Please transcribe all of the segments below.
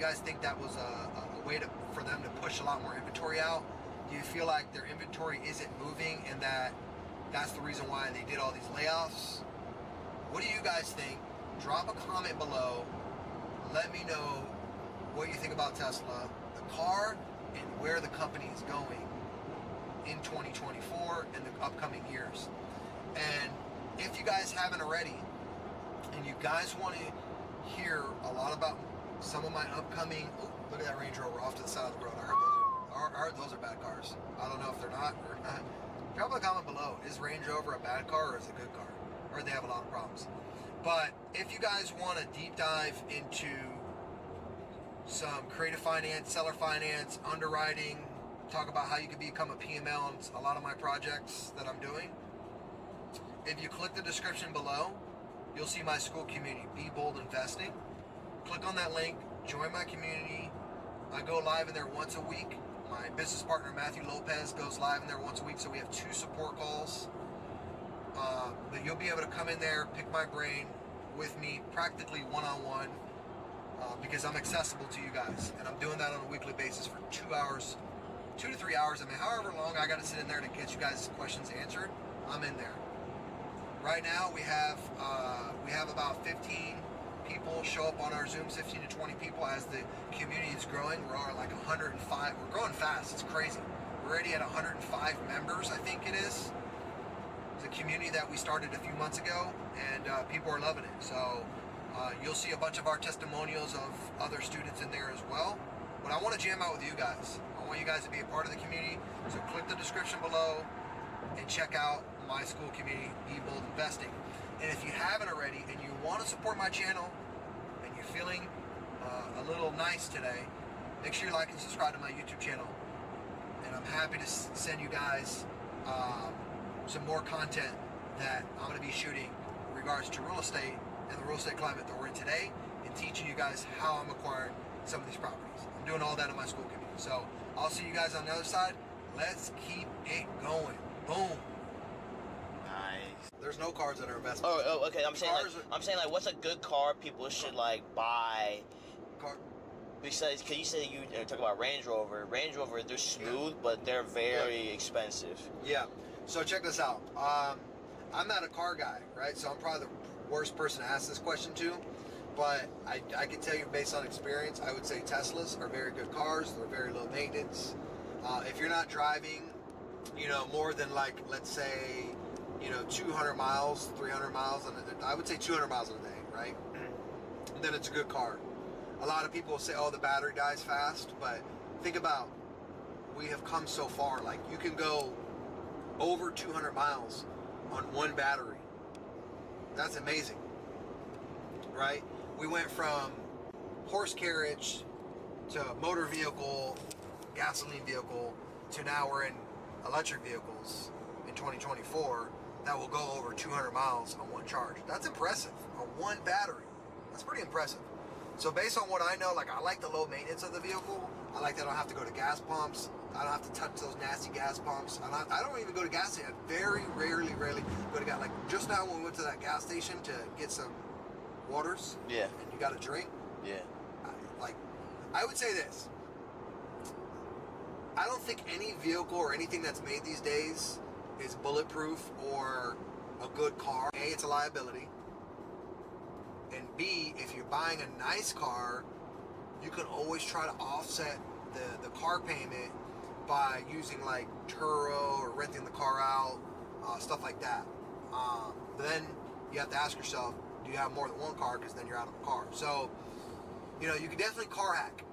guys think that was a way for them to push a lot more inventory out? Do you feel like their inventory isn't moving and that's the reason why they did all these layoffs? What do you guys think? Drop a comment below. Let me know what you think about Tesla, the car, and where the company is going in 2024 and the upcoming years. And if you guys haven't already, and you guys want to hear a lot about some of my upcoming, oh, look at that Range Rover off to the side of the road. I heard those are bad cars. I don't know if they're not or not. Drop a comment below. Is Range Rover a bad car or is it a good car? Or they have a lot of problems. But if you guys want to deep dive into some creative finance, seller finance, underwriting, talk about how you can become a PML on a lot of my projects that I'm doing, if you click the description below, you'll see my school community, Be Bold Investing. Click on that link, join my community. I go live in there once a week. My business partner, Matthew Lopez, goes live in there once a week, so we have 2 support calls. But you'll be able to come in there, pick my brain with me, practically one-on-one, because I'm accessible to you guys. And I'm doing that on a weekly basis for 2 hours, 2 to 3 hours. I mean, however long I got to sit in there to get you guys' questions answered, I'm in there. Right now, we have about 15 people show up on our Zooms, 15 to 20 people as the community is growing. We're at like 105. We're growing fast. It's crazy. We're already at 105 members, I think it is. It's a community that we started a few months ago, and people are loving it. So you'll see a bunch of our testimonials of other students in there as well. But I want to jam out with you guys. I want you guys to be a part of the community. So click the description below and check out my school community, Be Bold Investing. And if you haven't already and you want to support my channel and you're feeling a little nice today, make sure you like and subscribe to my YouTube channel. And I'm happy to send you guys some more content that I'm going to be shooting in regards to real estate and the real estate climate that we're in today, and teaching you guys how I'm acquiring some of these properties. I'm doing all that in my school community. So I'll see you guys on the other side. Let's keep it going. Boom. Nice. There's no cars that are investments. Oh, okay. I'm saying like, what's a good car people should like buy? Because you said you talk about Range Rover. Range Rover, they're smooth, but they're very expensive. Yeah. So check this out. I'm not a car guy, right? So I'm probably the worst person to ask this question to. But I can tell you based on experience, I would say Teslas are very good cars. They're very low maintenance. If you're not driving, more than like, let's say, 200 miles, 300 miles, I would say 200 miles a day, right? Then it's a good car. A lot of people will say, oh, the battery dies fast, but think about, we have come so far. Like, you can go over 200 miles on one battery. That's amazing, right? We went from horse carriage to motor vehicle, gasoline vehicle, to now we're in electric vehicles in 2024 that will go over 200 miles on one charge. That's impressive. On one battery. That's pretty impressive. So based on what I know, like, I like the low maintenance of the vehicle. I like that I don't have to go to gas pumps. I don't have to touch those nasty gas pumps. I don't even go to gas station. I very rarely go to gas. Like just now when we went to that gas station to get some waters. Yeah. And you got a drink. Yeah. I would say this. I don't think any vehicle or anything that's made these days is bulletproof or a good car. A, it's a liability. And B, if you're buying a nice car, you can always try to offset the car payment by using like Turo or renting the car out, stuff like that. But then you have to ask yourself, do you have more than one car? Because then you're out of a car. So, you can definitely car hack.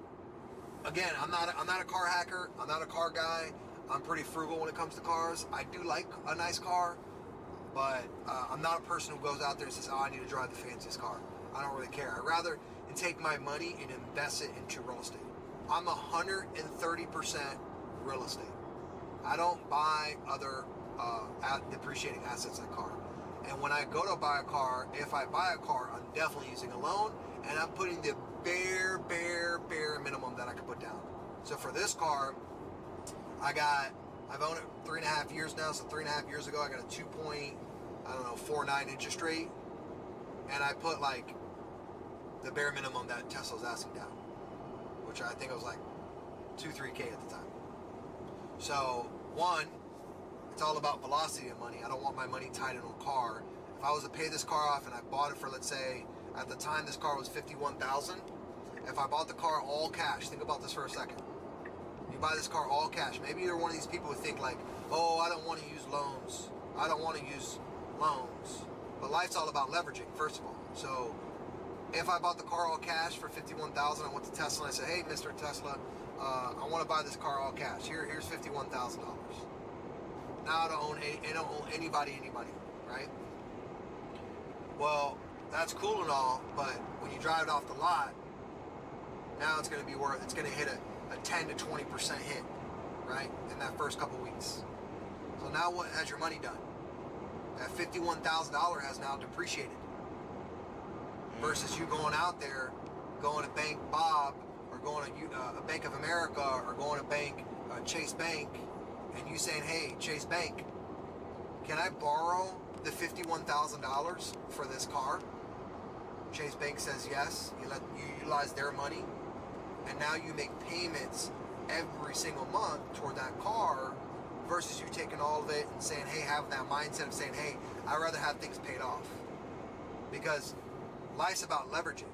Again, I'm not a car hacker. I'm not a car guy. I'm pretty frugal when it comes to cars. I do like a nice car, but I'm not a person who goes out there and says, oh, I need to drive the fanciest car. I don't really care. I'd rather take my money and invest it into real estate. I'm 130% real estate. I don't buy other depreciating assets like car. And when I go to buy a car, if I buy a car, I'm definitely using a loan, and I'm putting the bare minimum that I can put down. So for this car, I've owned it 3.5 years now. So 3.5 years ago, I got a 2.49 interest rate, and I put like the bare minimum that Tesla's asking down. which I think it was like 2-3K at the time. So one, it's all about velocity of money. I don't want my money tied in a car. If I was to pay this car off and I bought it for, let's say, at the time this car was $51,000. If I bought the car all cash, think about this for a second. You buy this car all cash. Maybe you're one of these people who think like, oh, I don't want to use loans. I don't want to use loans. But life's all about leveraging, first of all. So if I bought the car all cash for $51,000, I went to Tesla and I said, hey, Mr. Tesla, I want to buy this car all cash. Here's $51,000. Now I don't owe anybody, right? Well, that's cool and all, but when you drive it off the lot, now it's going to hit a 10 to 20% hit, right? In that first couple weeks. So now what has your money done? That $51,000 has now depreciated. Versus you going out there, going to Bank Bob, or going to a Bank of America, or going to Chase Bank, and you saying, hey, Chase Bank, can I borrow the $51,000 for this car? Chase Bank says yes. You utilize their money, and now you make payments every single month toward that car, versus you taking all of it and saying, hey, have that mindset of saying, hey, I'd rather have things paid off. Because life's about leveraging.